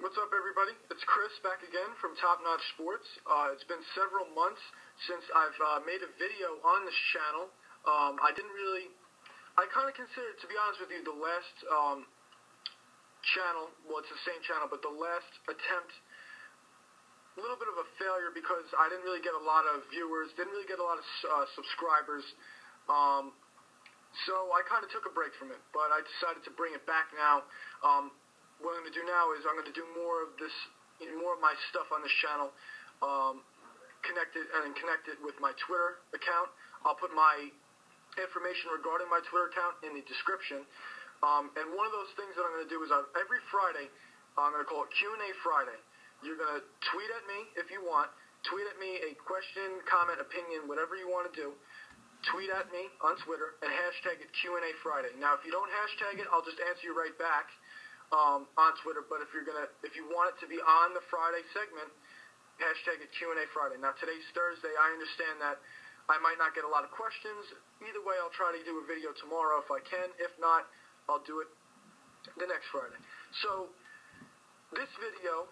What's up, everybody? It's Chris back again from Top Notch Sports. It's been several months since I've made a video on this channel. I kind of consider it, to be honest with you, the last channel, well, it's the same channel, but the last attempt, a little bit of a failure because I didn't really get a lot of viewers, didn't really get a lot of subscribers. So I kind of took a break from it, but I decided to bring it back now. What I'm going to do now is I'm going to do more of this, more of my stuff on this channel, connected with my Twitter account. I'll put my information regarding my Twitter account in the description. And one of those things that I'm going to do is every Friday, I'm going to call it Q&A Friday. You're going to tweet at me if you want. Tweet at me a question, comment, opinion, whatever you want to do. Tweet at me on Twitter and hashtag it Q&A Friday. Now, if you don't hashtag it, I'll just answer you right back on Twitter. But if you want it to be on the Friday segment, hashtag it Q&A Friday. Now, today's Thursday. I understand that I might not get a lot of questions. Either way, I'll try to do a video tomorrow if I can. If not, I'll do it the next Friday. So, this video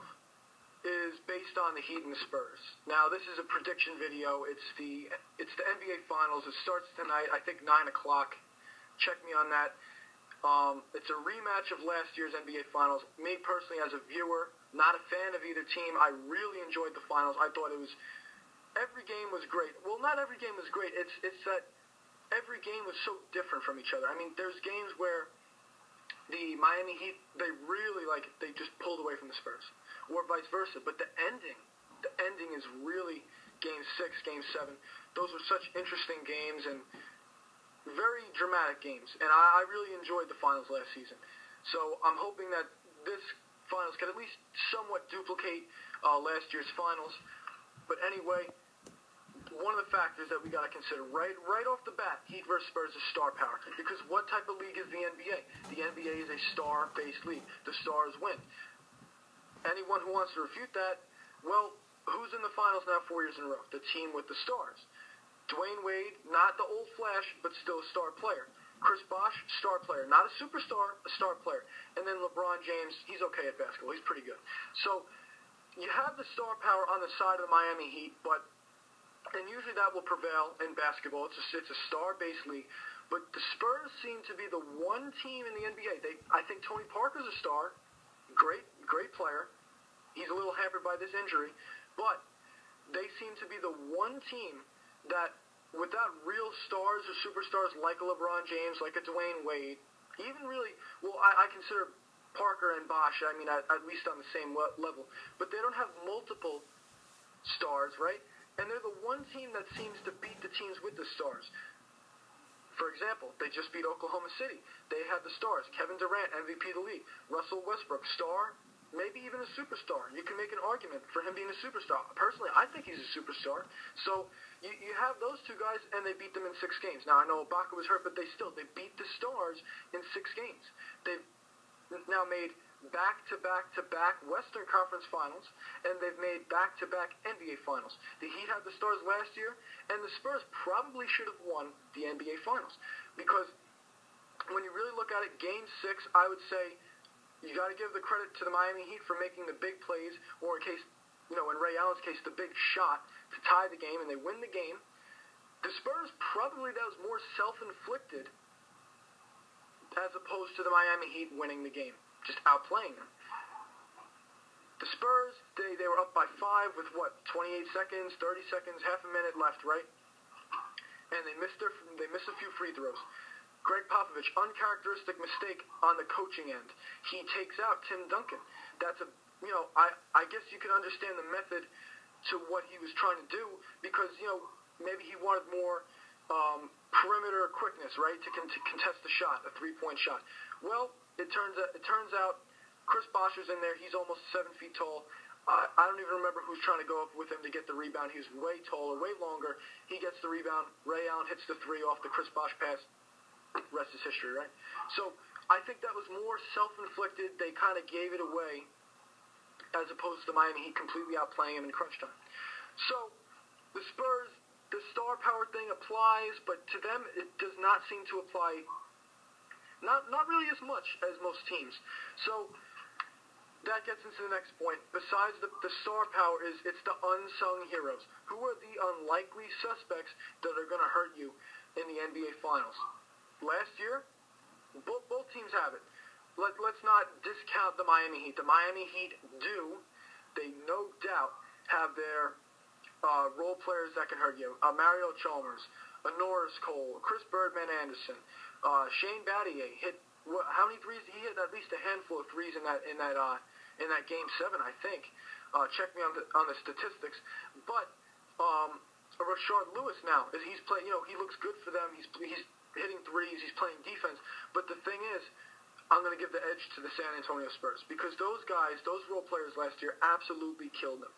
is based on the Heat and the Spurs. Now, this is a prediction video. It's the NBA Finals. It starts tonight, I think 9 o'clock. Check me on that. It's a rematch of last year's NBA Finals. Me personally, as a viewer, not a fan of either team. I really enjoyed the Finals. I thought every game was great. Well, not every game was great. It's that every game was so different from each other. I mean, there's games where the Miami Heat, they just pulled away from the Spurs, or vice versa. But the ending is really Game 6, Game 7. Those were such interesting games and very dramatic games, and I really enjoyed the Finals last season. So I'm hoping that this Finals can at least somewhat duplicate last year's Finals. But anyway, one of the factors that we got to consider right off the bat, Heat versus Spurs, is star power. Because what type of league is the NBA? The NBA is a star-based league. The stars win. Anyone who wants to refute that, well, who's in the Finals now 4 years in a row? The team with the stars. Dwayne Wade, not the old Flash, but still a star player. Chris Bosh, star player. Not a superstar, a star player. And then LeBron James, he's okay at basketball. He's pretty good. So you have the star power on the side of the Miami Heat, and usually that will prevail in basketball. It's a star-based league. But the Spurs seem to be the one team in the NBA. I think Tony Parker's a star. Great player. He's a little hampered by this injury. But they seem to be the one team that without real stars or superstars like a LeBron James, like a Dwayne Wade, even really, well, I consider Parker and Bosh, I mean, at least on the same level, but they don't have multiple stars, right? And they're the one team that seems to beat the teams with the stars. For example, they just beat Oklahoma City. They have the stars. Kevin Durant, MVP of the league. Russell Westbrook, star, maybe even a superstar. You can make an argument for him being a superstar. Personally, I think he's a superstar. So you have those two guys, and they beat them in 6 games. Now, I know Ibaka was hurt, but they beat the Stars in 6 games. They've now made back-to-back-to-back Western Conference Finals, and they've made back-to-back NBA Finals. The Heat had the Stars last year, and the Spurs probably should have won the NBA Finals. Because when you really look at it, Game 6, I would say, you got to give the credit to the Miami Heat for making the big plays, or in Ray Allen's case, the big shot to tie the game, and they win the game. The Spurs, probably that was more self-inflicted as opposed to the Miami Heat winning the game, just outplaying them. The Spurs, they were up by 5 with, 28 seconds, 30 seconds, half a minute left, right? And they missed a few free throws. Greg Popovich, uncharacteristic mistake on the coaching end. He takes out Tim Duncan. That's I guess you can understand the method to what he was trying to do because, maybe he wanted more perimeter quickness, right, to contest the shot, a three-point shot. Well, it turns out Chris Bosh was in there. He's almost 7 feet tall. I don't even remember who's trying to go up with him to get the rebound. He was way taller, way longer. He gets the rebound. Ray Allen hits the 3 off the Chris Bosh pass. Rest is history, right? So I think that was more self-inflicted. They kind of gave it away as opposed to Miami Heat completely outplaying him in crunch time. So the Spurs, the star power thing applies, but to them it does not seem to apply, not really as much as most teams. So that gets into the next point. Besides the star power, it's the unsung heroes. Who are the unlikely suspects that are going to hurt you in the NBA Finals? Last year, both teams have it. Let's not discount the Miami Heat. The Miami Heat they no doubt have their role players that can hurt you. Mario Chalmers, Norris Cole, Chris Birdman Anderson, Shane Battier hit. How many threes? He hit at least a handful of threes in that Game 7, I think. Check me on the statistics. But Rashard Lewis now, he's playing. He looks good for them. He's hitting threes. He's playing defense. But the thing is, I'm going to give the edge to the San Antonio Spurs because those guys, those role players last year, absolutely killed them.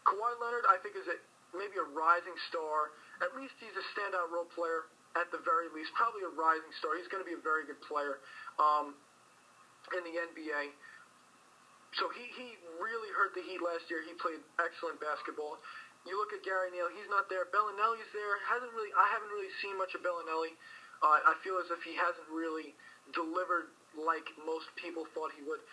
Kawhi Leonard, I think, is maybe a rising star. At least he's a standout role player. At the very least, probably a rising star. He's going to be a very good player in the NBA. So he really hurt the Heat last year. He played excellent basketball. You look at Gary Neal, he's not there. Bellinelli's there. I haven't really seen much of Bellinelli. I feel as if he hasn't really delivered like most people thought he would.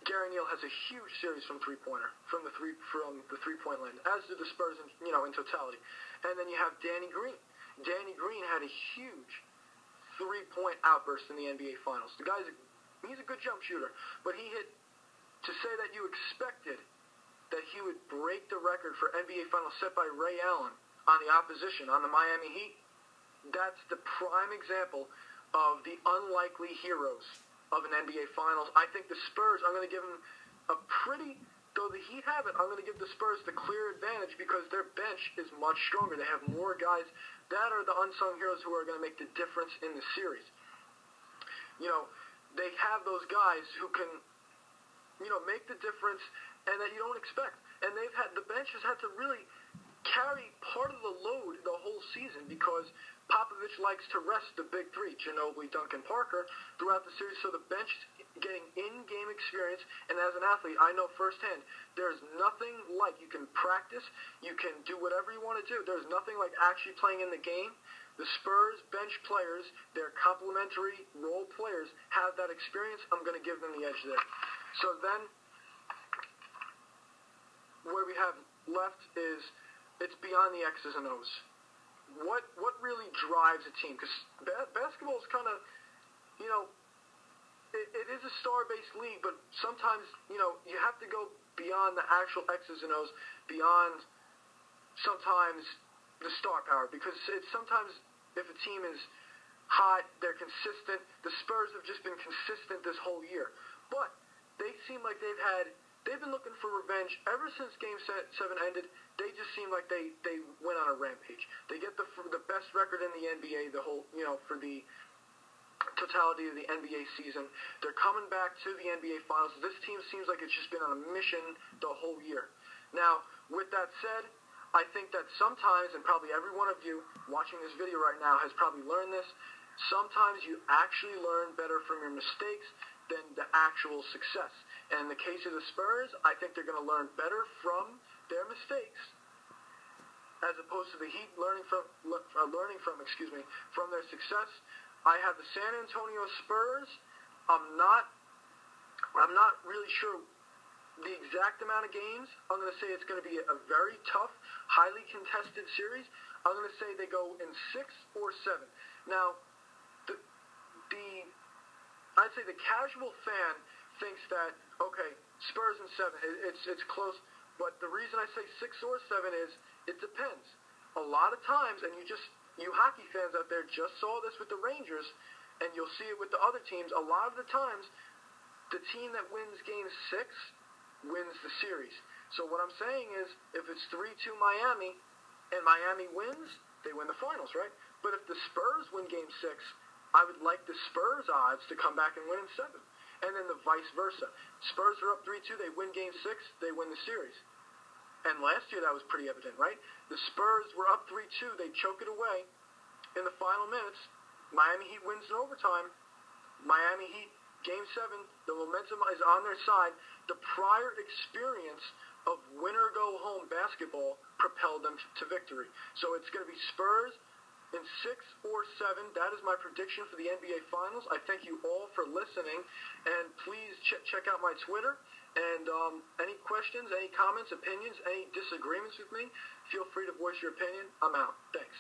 Gary Neal has a huge series from three-pointer, from the three-point line, as do the Spurs in totality. And then you have Danny Green. Danny Green had a huge three-point outburst in the NBA Finals. The he's a good jump shooter, but he hit. To say that you expected that he would break the record for NBA Finals set by Ray Allen on the opposition, on the Miami Heat, that's the prime example of the unlikely heroes of an NBA Finals. I think the Spurs, I'm going to give them though the Heat have it, I'm going to give the Spurs the clear advantage because their bench is much stronger. They have more guys that are the unsung heroes who are going to make the difference in the series. They have those guys who can make the difference and that you don't expect. And the bench has had to really carry part of the load the whole season because Popovich likes to rest the big three, Ginobili, Duncan, Parker, throughout the series. So the bench is getting in-game experience. And as an athlete, I know firsthand, there's nothing like you can practice, you can do whatever you want to do. There's nothing like actually playing in the game. The Spurs bench players, their complementary role players, have that experience. I'm going to give them the edge there. So then, what we have left is it's beyond the X's and O's. What really drives a team? Because basketball is kind of, it is a star-based league, but sometimes, you have to go beyond the actual X's and O's, beyond sometimes the star power. Because it's sometimes if a team is hot, they're consistent. The Spurs have just been consistent this whole year. But they seem like they've been looking for revenge ever since Game 7 ended. They just seem like they went on a rampage. They get the best record in the NBA, for the totality of the NBA season. They're coming back to the NBA Finals. This team seems like it's just been on a mission the whole year. Now, with that said, I think that sometimes, and probably every one of you watching this video right now has probably learned this, sometimes you actually learn better from your mistakes than the actual success. And in the case of the Spurs, I think they're going to learn better from their mistakes as opposed to the Heat learning from their success. I have the San Antonio Spurs. I'm not really sure the exact amount of games. I'm going to say it's going to be a very tough, highly contested series. I'm going to say they go in 6 or 7. Now, I'd say the casual fan thinks that, okay, Spurs in 7, it's close. But the reason I say 6 or 7 is it depends. A lot of times, and you hockey fans out there just saw this with the Rangers, and you'll see it with the other teams. A lot of the times, the team that wins Game 6 wins the series. So what I'm saying is, if it's 3-2 Miami, and Miami wins, they win the finals, right? But if the Spurs win Game 6, I would like the Spurs odds to come back and win in 7. And then the vice versa. Spurs are up 3-2, they win Game 6, they win the series. And last year that was pretty evident, right? The Spurs were up 3-2, they choke it away. In the final minutes, Miami Heat wins in overtime. Miami Heat, Game 7, the momentum is on their side. The prior experience of winner-go-home basketball propelled them to victory. So it's going to be Spurs in 6 or 7. That is my prediction for the NBA Finals. I thank you all for listening, and please check out my Twitter. And any questions, any comments, opinions, any disagreements with me, feel free to voice your opinion. I'm out. Thanks.